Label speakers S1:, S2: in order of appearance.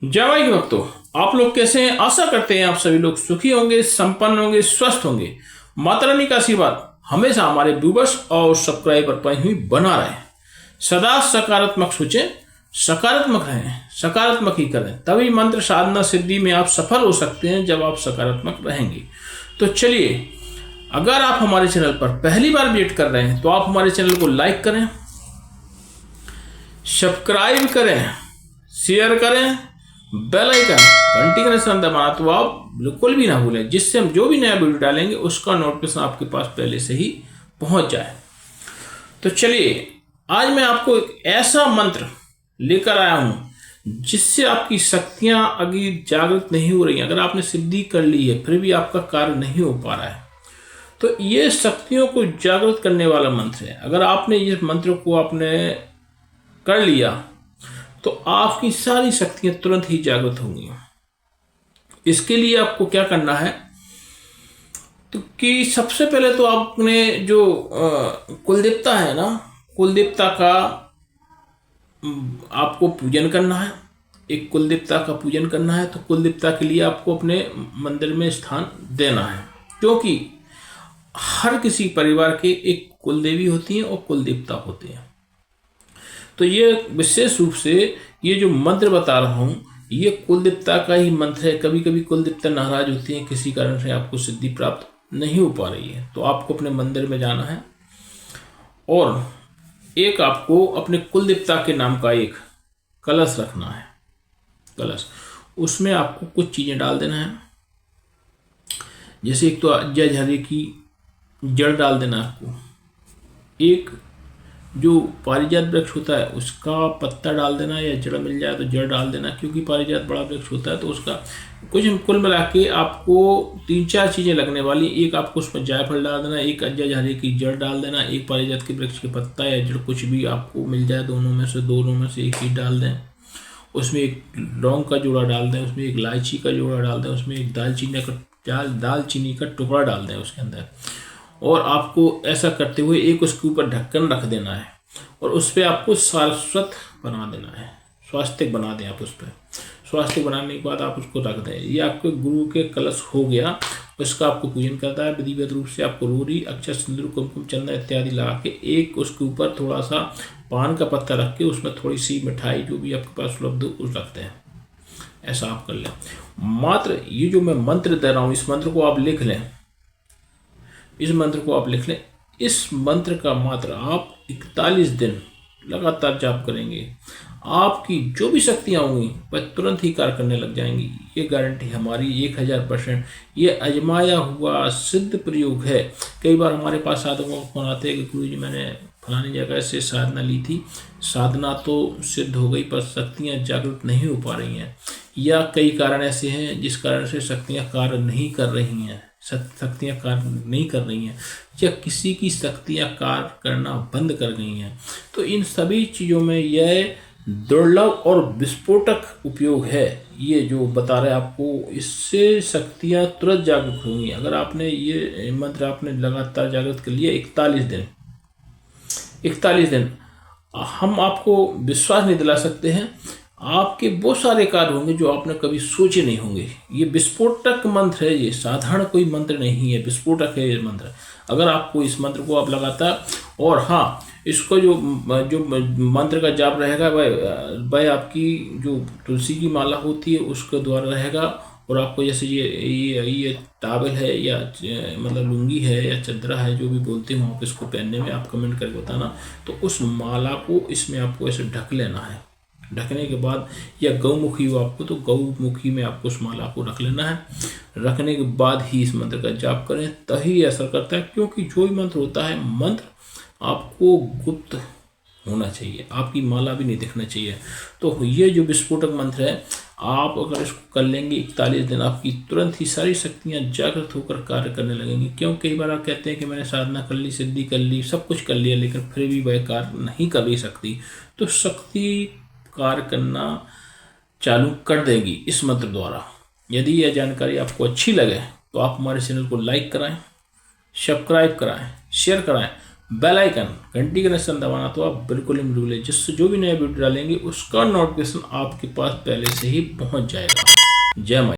S1: जय भाई के भक्तों, आप लोग कैसे हैं? आशा करते हैं आप सभी लोग सुखी होंगे, संपन्न होंगे, स्वस्थ होंगे। माता रानी का आशीर्वाद हमेशा हमारे व्यूवर्स और सब्सक्राइबर पर ही बना रहे। सदा सकारात्मक सोचें, सकारात्मक रहें, सकारात्मक ही करें, तभी मंत्र साधना सिद्धि में आप सफल हो सकते हैं जब आप सकारात्मक रहेंगे। तो चलिए, अगर आप हमारे चैनल पर पहली बार विजिट कर रहे हैं तो आप हमारे चैनल को लाइक करें, सब्सक्राइब करें, शेयर करें, बेल आइकन घंटी का निशान दबाना तो आप बिल्कुल भी ना भूलें, जिससे हम जो भी नया वीडियो डालेंगे उसका नोटिफिकेशन आपके पास पहले से ही पहुंच जाए। तो चलिए, आज मैं आपको एक ऐसा मंत्र लेकर आया हूं जिससे आपकी शक्तियां अभी जागृत नहीं हो रही हैं। अगर आपने सिद्धि कर ली है फिर भी आपका कार्य नहीं हो पा रहा है, तो ये शक्तियों को जागृत करने वाला मंत्र है। अगर आपने इस मंत्र को आपने कर लिया तो आपकी सारी शक्तियां तुरंत ही जागृत होंगी। इसके लिए आपको क्या करना है, तो कि सबसे पहले तो आपने जो कुलदेवता है ना, कुलदेवता का आपको पूजन करना है। एक कुलदेवता का पूजन करना है, तो कुलदेवता के लिए आपको अपने मंदिर में स्थान देना है, क्योंकि हर किसी परिवार के एक कुलदेवी होती है और कुलदेवता होते हैं। तो ये विशेष रूप से ये जो मंत्र बता रहा हूँ ये कुलदेवता का ही मंत्र है। कभी कभी कुलदेवता नाराज होती हैं, किसी कारण से आपको सिद्धि प्राप्त नहीं हो पा रही है, तो आपको अपने मंदिर में जाना है और एक आपको अपने कुलदेवता के नाम का एक कलश रखना है। कलश, उसमें आपको कुछ चीज़ें डाल देना है। जैसे एक तो जय झरे की जड़ डाल देना आपको, एक जो पारिजात वृक्ष होता है उसका पत्ता डाल देना, या जड़ मिल जाए तो जड़ डाल देना, क्योंकि पारिजात बड़ा वृक्ष होता है तो उसका कुछ कुल मिला के आपको 3-4 चीज़ें लगने वाली। एक आपको उसमें जायफल डाल देना, एक जय झरे की जड़ डाल देना, एक पारिजात के वृक्ष के पत्ता या जड़ कुछ भी आपको मिल जाए, दोनों में से एक ही डाल दें। उसमें एक लौंग का जोड़ा डाल दें, उसमें एक इलायची का जोड़ा डाल दें, उसमें एक दालचीनी का टुकड़ा डाल दें उसके अंदर। और आपको ऐसा करते हुए एक उसके ऊपर ढक्कन रख देना है और उस पर आपको सारस्वत बना देना है, स्वास्तिक बना दें आप उस पर। स्वास्तिक बनाने के बाद आप उसको रख दें। ये आपके गुरु के कलश हो गया, उसका आपको पूजन करता है। विधिवत रूप से आपको रोरी, अक्षत, सिंदूर, कुमकुम, चंदन इत्यादि लगा के एक उसके ऊपर थोड़ा सा पान का पत्ता रख के उसमें थोड़ी सी मिठाई जो भी आपके पास उपलब्ध हो उस रखते हैं। ऐसा आप कर लें। मात्र ये जो मैं मंत्र दे रहा हूँ इस मंत्र को आप लिख लें, इस मंत्र को आप लिख लें। इस मंत्र का मात्र आप 41 दिन लगातार जाप करेंगे, आपकी जो भी शक्तियाँ होंगी वह तुरंत ही कार्य करने लग जाएंगी। ये गारंटी हमारी 1000%। ये आजमाया हुआ सिद्ध प्रयोग है। कई बार हमारे पास साधकों को फोन आते हैं कि गुरु जी मैंने फलानी जगह से साधना ली थी, साधना तो सिद्ध हो गई पर शक्तियाँ जागृत नहीं हो पा रही हैं, या कई कारण ऐसे हैं जिस कारण से शक्तियाँ कार्य नहीं कर रही हैं, शक्तियाँ कार्य नहीं कर रही हैं, या किसी की शक्तियाँ कार्य करना बंद कर गई हैं। तो इन सभी चीज़ों में यह दुर्लभ और विस्फोटक उपयोग है। ये जो बता रहे आपको, इससे शक्तियाँ तुरंत जागृत होंगी। अगर आपने ये मंत्र आपने लगातार जागृत कर लिया 41 दिन, हम आपको विश्वास नहीं दिला सकते हैं, आपके वो सारे कार्य होंगे जो आपने कभी सोचे नहीं होंगे। ये विस्फोटक मंत्र है, ये साधारण कोई मंत्र नहीं है, विस्फोटक है ये मंत्र। अगर आपको इस मंत्र को आप लगातार, और हाँ, इसको जो मंत्र का जाप रहेगा वह आपकी जो तुलसी की माला होती है उसके द्वारा रहेगा। और आपको जैसे ये टावल है या मतलब लुंगी है या चदरा है, जो भी बोलते हो आप इसको पहनने में, आप कमेंट करके बताना। तो उस माला को इसमें आपको ऐसे ढक लेना है। ढकने के बाद, या गौमुखी हो आपको तो गौमुखी में आपको उस माला को रख लेना है। रखने के बाद ही इस मंत्र का जाप करें, तभी असर करता है। क्योंकि जो भी मंत्र होता है, मंत्र आपको गुप्त होना चाहिए, आपकी माला भी नहीं दिखना चाहिए। तो ये जो विस्फोटक मंत्र है, आप अगर इसको कर लेंगे 41 दिन, आपकी तुरंत ही सारी शक्तियाँ जागृत होकर कार्य करने लगेंगी। क्यों कई बार आप कहते हैं कि मैंने साधना कर ली, सिद्धि कर ली, सब कुछ कर लिया, लेकिन फिर भी वह कार्य नहीं कर रही शक्ति। तो शक्ति कार्य करना चालू कर देगी इस मंत्र द्वारा। यदि यह जानकारी आपको अच्छी लगे तो आप हमारे चैनल को लाइक कराएं, सब्सक्राइब कराएं, शेयर कराएं, बेल आइकन घंटी का निशान दबाना तो आप बिल्कुल ही भूलें, जिससे जो भी नया वीडियो डालेंगे उसका नोटिफिकेशन आपके पास पहले से ही पहुंच जाएगा। जय माता।